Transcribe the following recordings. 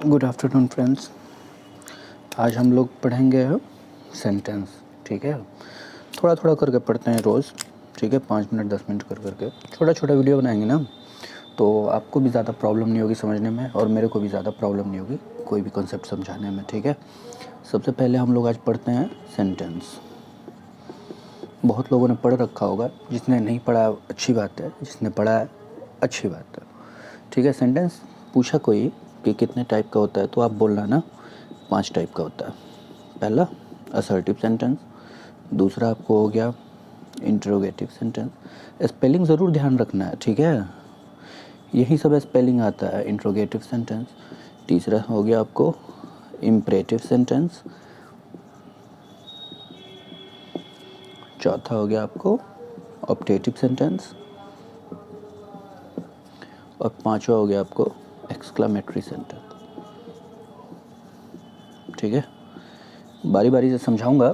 Good afternoon friends. आज हम लोग पढ़ेंगे सेंटेंस। ठीक है, थोड़ा थोड़ा करके पढ़ते हैं रोज़। ठीक है, 5 मिनट 10 मिनट कर करके छोटा छोटा वीडियो बनाएंगे ना, तो आपको भी ज़्यादा प्रॉब्लम नहीं होगी समझने में और मेरे को भी ज़्यादा प्रॉब्लम नहीं होगी कोई भी कॉन्सेप्ट समझाने में। ठीक है, सबसे पहले हम लोग आज पढ़ते हैं सेंटेंस। बहुत लोगों ने पढ़ रखा होगा, जिसने नहीं पढ़ा अच्छी बात है, जिसने पढ़ा है अच्छी बात है। ठीक है, सेंटेंस पूछा कोई कि कितने टाइप का होता है, तो आप बोलना ना 5 टाइप का होता है। पहला असर्टिव सेंटेंस, दूसरा आपको हो गया इंटरोगेटिव सेंटेंस। स्पेलिंग ज़रूर ध्यान रखना है, ठीक है, यही सब स्पेलिंग आता है इंटरोगेटिव सेंटेंस। तीसरा हो गया आपको इम्परेटिव सेंटेंस। चौथा हो गया आपको ऑप्टेटिव सेंटेंस और पांचवा हो गया आपको एक्सक्लेमेटरी सेंटेंस। ठीक है, बारी बारी से समझाऊंगा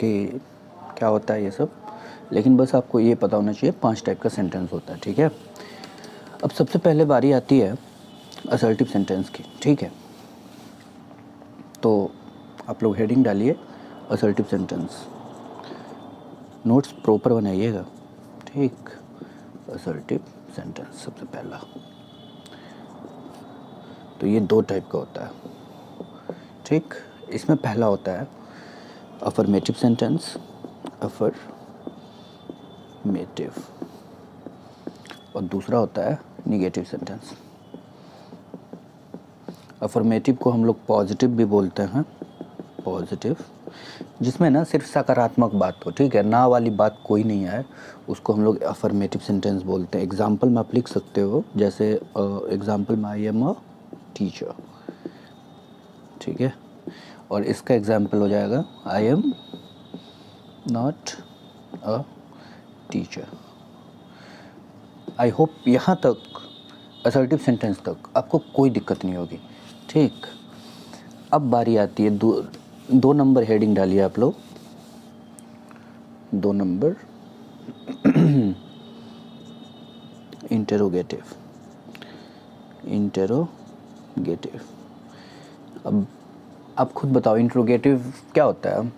कि क्या होता है ये सब, लेकिन बस आपको ये पता होना चाहिए 5 टाइप का सेंटेंस होता है। ठीक है, अब सबसे पहले बारी आती है असर्टिव सेंटेंस की। ठीक है, तो आप लोग हेडिंग डालिए असर्टिव सेंटेंस, नोट्स प्रॉपर बनाइएगा। ठीक, असर्टिव सेंटेंस सबसे पहला, तो ये 2 टाइप का होता है। ठीक, इसमें पहला होता है अफर्मेटिव सेंटेंस, अफर्मेटिव, और दूसरा होता है निगेटिव सेंटेंस। अफर्मेटिव को हम लोग पॉजिटिव भी बोलते हैं, पॉजिटिव, जिसमें ना सिर्फ सकारात्मक बात हो। ठीक है, ना वाली बात कोई नहीं आए, उसको हम लोग अफर्मेटिव सेंटेंस बोलते हैं। एग्जाम्पल में आप लिख सकते हो, जैसे एग्जाम्पल में आई एम अ टीचर। ठीक है, और इसका एग्जाम्पल हो जाएगा I am not a teacher. I hope यहाँ तक असर्टिव सेंटेंस तक आपको कोई दिक्कत नहीं होगी। ठीक, अब बारी आती है 2 नंबर हेडिंग डालिए आप लोग, 2 नंबर इंटेरोगेटिव, इंटेरोगेटिव। अब आप खुद बताओ इंट्रोगेटिव क्या होता है।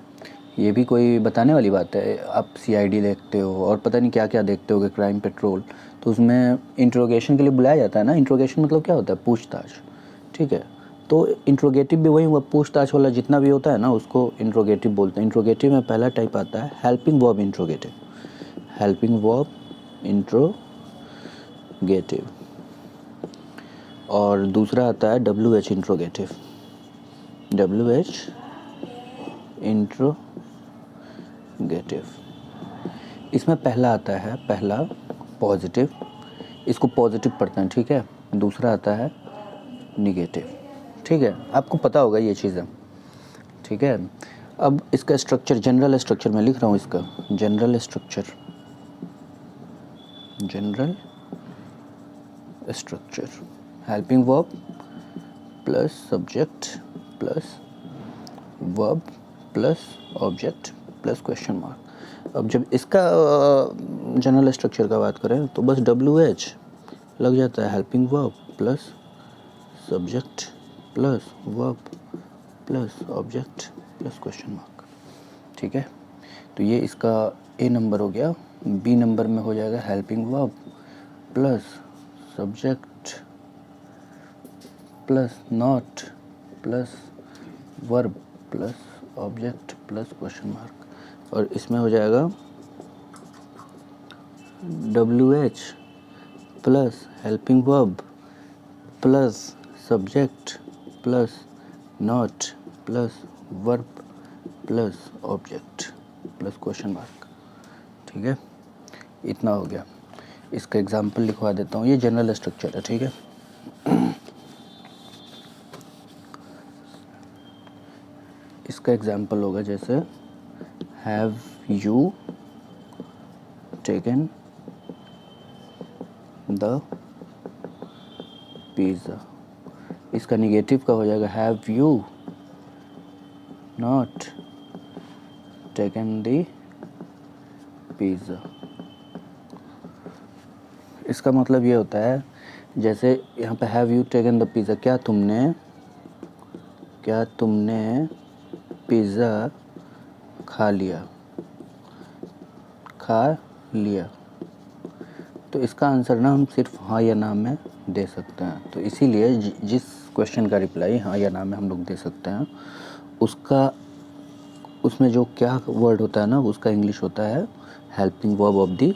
ये भी कोई बताने वाली बात है। आप सीआईडी देखते हो और पता नहीं क्या क्या देखते हो, क्राइम पेट्रोल, तो उसमें इंट्रोगेशन के लिए बुलाया जाता है ना। इंट्रोगेशन मतलब क्या होता है, पूछताछ। ठीक है, तो इंट्रोगेटिव भी वही हुआ, पूछताछ वाला जितना भी होता है ना, उसको इंट्रोगेटिव बोलते हैं। इंट्रोगेटिव में पहला टाइप आता है helping verb interrogative, helping verb interrogative, और दूसरा आता है WH इंट्रोगेटिव, WH इंट्रोगेटिव। इसमें पहला आता है, पहला पॉजिटिव, इसको पॉजिटिव पढ़ते हैं। ठीक है, दूसरा आता है निगेटिव। ठीक है, आपको पता होगा ये चीज़ें। ठीक है, अब इसका स्ट्रक्चर, जनरल स्ट्रक्चर मैं लिख रहा हूँ इसका, general structure, general structure, helping verb plus subject plus verb plus object plus question mark. अब जब इसका जनरल स्ट्रक्चर का बात करें तो बस WH लग जाता है, helping verb plus subject plus verb plus object plus question mark. ठीक है, तो ये इसका A नंबर हो गया। B नंबर में हो जाएगा helping verb plus subject plus not plus verb plus object plus question mark, और इसमें हो जाएगा WH plus helping verb plus subject plus not plus verb plus object plus question mark. ठीक है, इतना हो गया। इसका एग्जाम्पल लिखवा देता हूँ, ये जनरल स्ट्रक्चर है। ठीक है, इसका एग्जाम्पल होगा जैसे have you taken the pizza. इसका निगेटिव का हो जाएगा have you not taken the pizza. इसका मतलब ये होता है, जैसे यहाँ पे have you taken the pizza, क्या तुमने क्या तुमने पिज़्ज़ा खा लिया? खा लिया। तो इसका आंसर ना हम सिर्फ हाँ या ना में दे सकते हैं। तो इसीलिए जिस क्वेश्चन का रिप्लाई हाँ या ना में हम लोग दे सकते हैं, उसका उसमें जो क्या वर्ड होता है ना, उसका इंग्लिश होता है helping verb of the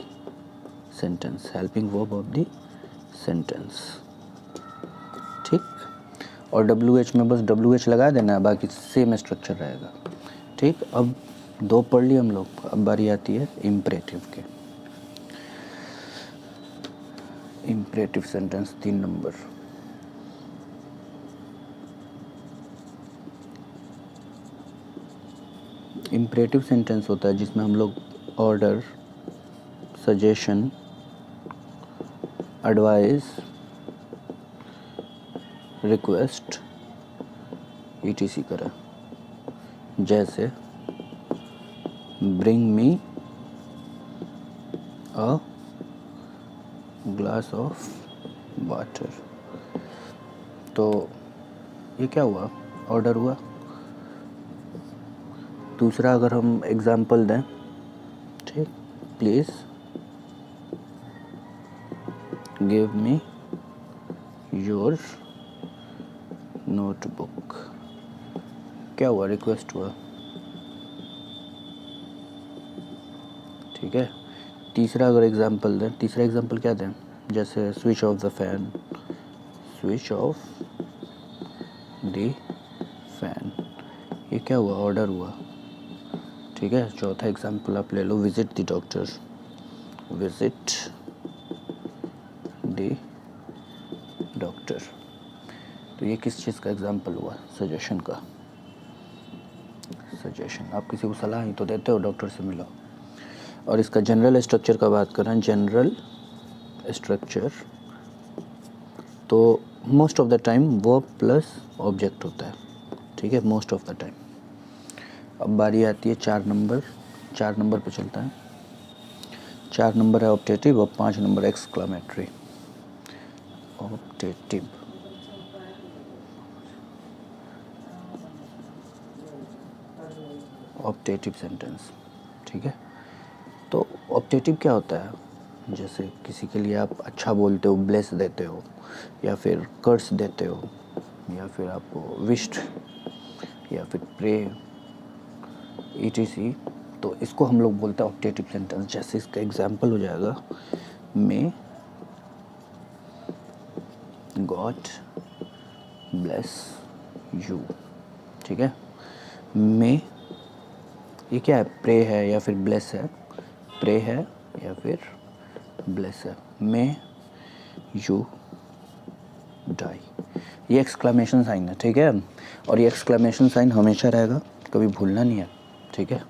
sentence. Helping verb of the sentence, ठीक। और WH में बस WH लगा देना है, बाकी सेम स्ट्रक्चर रहेगा, ठीक। अब 2 पढ़ लिए हम लोग, अब बारी आती है इम्परेटिव के। Imperative sentence 3 number. Imperative sentence होता है जिसमें हम लोग order, suggestion, advice, request ETC करें। जैसे bring me a glass of water. तो ये क्या हुआ? ऑर्डर हुआ। दूसरा अगर हम एग्जाम्पल दें, ठीक, please give me your notebook. क्या हुआ? रिक्वेस्ट हुआ, ठीक है। तीसरा अगर एग्जाम्पल दें, तीसरा एग्जाम्पल क्या दें? जैसे switch off the fan, switch off the fan. ये क्या हुआ? ऑर्डर हुआ, ठीक है। चौथा एग्जाम्पल आप ले लो, visit the doctor, visit the doctor. तो ये किस चीज़ का एग्जाम्पल हुआ? सजेशन का। सजेशन, आप किसी को सलाह ही तो देते हो, डॉक्टर से मिलो। और इसका जनरल स्ट्रक्चर का बात करें, जनरल स्ट्रक्चर तो most of the time verb plus object होता है, ठीक है, मोस्ट ऑफ द टाइम। अब बारी आती है 4 नंबर। 4 नंबर पे चलता है। 4 नंबर है ऑप्टेटिव और 5 number exclamatory. Optative, optative sentence, ठीक है। तो ऑप्टेटिव क्या होता है? जैसे किसी के लिए आप अच्छा बोलते हो, ब्लेस देते हो, या फिर कर्स देते हो, या फिर आपको विश्ड, या फिर प्रे ETC, तो इसको हम लोग बोलते हैं ऑप्टेटिव सेंटेंस। जैसे इसका एग्जाम्पल हो जाएगा, मे गॉड ब्लेस यू, ठीक है। मे, ये क्या है? प्रे है या फिर ब्लेस है? प्रे है या फिर ब्लेस है। मे यू डाई, ये एक्सक्लेमेशन साइन है, ठीक है। और ये एक्सक्लेमेशन साइन हमेशा रहेगा, कभी भूलना नहीं है, ठीक है।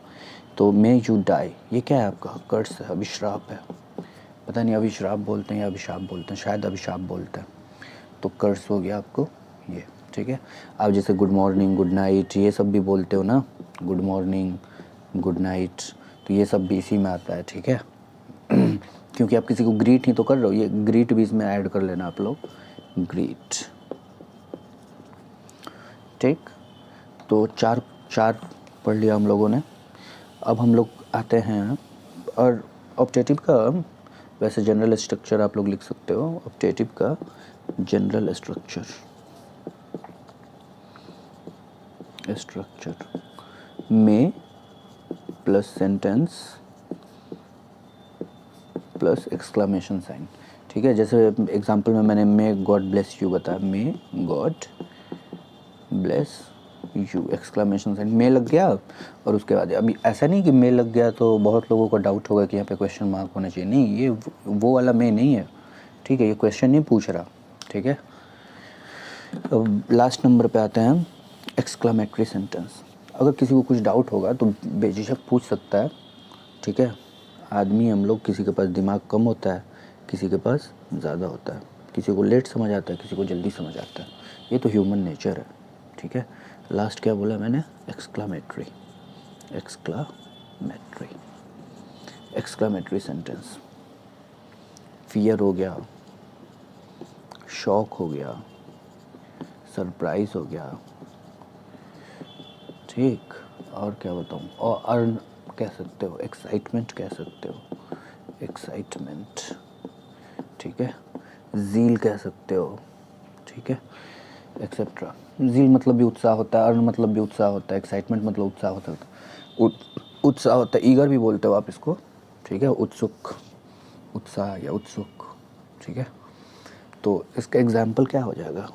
तो मे यू डाई, ये क्या है? आपका कर्स है, अभिश्राप है। पता नहीं अभिश्राप बोलते हैं या अभिशाप बोलते हैं, शायद अभिशाप बोलते हैं। तो कर्स हो गया आपको ये, ठीक है। आप जैसे गुड मॉर्निंग, गुड नाइट, ये सब भी बोलते हो ना, गुड मॉर्निंग, गुड नाइट, तो ये सब भी इसी में आता है, ठीक है। क्योंकि आप किसी को ग्रीट ही तो कर रहे हो, ये ग्रीट भी इसमें ऐड कर लेना आप लोग, ग्रीट, ठीक। तो चार चार पढ़ लिया हम लोगों ने। अब हम लोग आते हैं, और ऑप्टेटिव का वैसे जनरल स्ट्रक्चर आप लोग लिख सकते हो। ऑप्टेटिव का जनरल स्ट्रक्चर में plus sentence plus exclamation sign, ठीक है। जैसे एग्जांपल में मैंने मे गॉड ब्लेस यू बताया, may God bless you, exclamation sign, मे लग गया। और उसके बाद अभी ऐसा नहीं कि मे लग गया तो बहुत लोगों को डाउट होगा कि यहाँ पे क्वेश्चन मार्क होना चाहिए, नहीं, ये वो वाला मे नहीं है, ठीक है। ये क्वेश्चन नहीं पूछ रहा, ठीक है। अब लास्ट नंबर पे आते हैं, एक्सक्लेमेटरी सेंटेंस। अगर किसी को कुछ डाउट होगा तो बेझिझक पूछ सकता है, ठीक है। आदमी हम लोग, किसी के पास दिमाग कम होता है, किसी के पास ज़्यादा होता है, किसी को लेट समझ आता है, किसी को जल्दी समझ आता है, ये तो ह्यूमन नेचर है, ठीक है। लास्ट क्या बोला मैंने? Exclamatory, exclamatory, exclamatory sentence. Fear हो गया, शॉक हो गया, सरप्राइज हो गया, ठीक, और क्या बताऊँ, और अर्न कह सकते हो, एक्साइटमेंट कह सकते हो, एक्साइटमेंट, ठीक है, ज़ील कह सकते हो, ठीक है, एक्सेट्रा। ज़ील मतलब भी उत्साह होता है, अर्न मतलब भी उत्साह होता है, एक्साइटमेंट मतलब उत्साह होता है, उत्साह होता है, ईगर भी बोलते हो आप इसको, ठीक है, उत्सुक, उत्साह या उत्सुक, ठीक है। तो इसका एग्जाम्पल क्या हो जाएगा,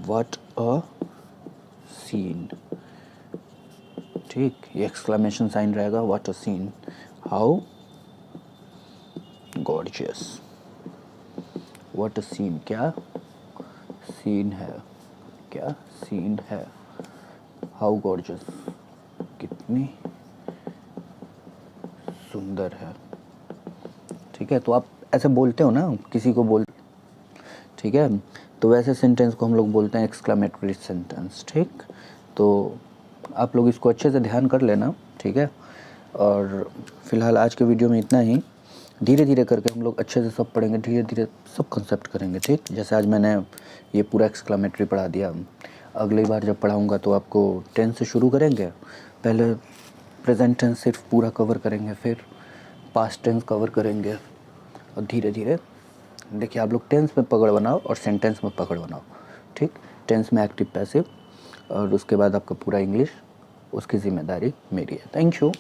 व्हाट अ सीन, ठीक, ये एक्सक्लेमेशन साइन रहेगा, what a scene, how gorgeous, what a scene, क्या सीन है, क्या सीन है, हाउ गॉर्जियस, कितनी सुंदर है, ठीक है। तो आप ऐसे बोलते हो ना, किसी को बोल, ठीक है, तो वैसे सेंटेंस को हम लोग बोलते हैं एक्सक्लेमेटरी सेंटेंस, ठीक। तो आप लोग इसको अच्छे से ध्यान कर लेना, ठीक है। और फिलहाल आज के वीडियो में इतना ही, धीरे धीरे करके हम लोग अच्छे से सब पढ़ेंगे, धीरे धीरे सब कंसेप्ट करेंगे, ठीक। जैसे आज मैंने ये पूरा एक्सक्लेमेटरी पढ़ा दिया, अगली बार जब पढ़ाऊँगा तो आपको टेंस से शुरू करेंगे, पहले प्रेजेंट टेंस सिर्फ पूरा कवर करेंगे, फिर पास्ट टेंस कवर करेंगे, और धीरे धीरे देखिए आप लोग टेंस में पकड़ बनाओ और सेंटेंस में पकड़ बनाओ, ठीक। टेंस में एक्टिव पैसिव, और उसके बाद आपका पूरा इंग्लिश, उसकी ज़िम्मेदारी मेरी है। Thank you.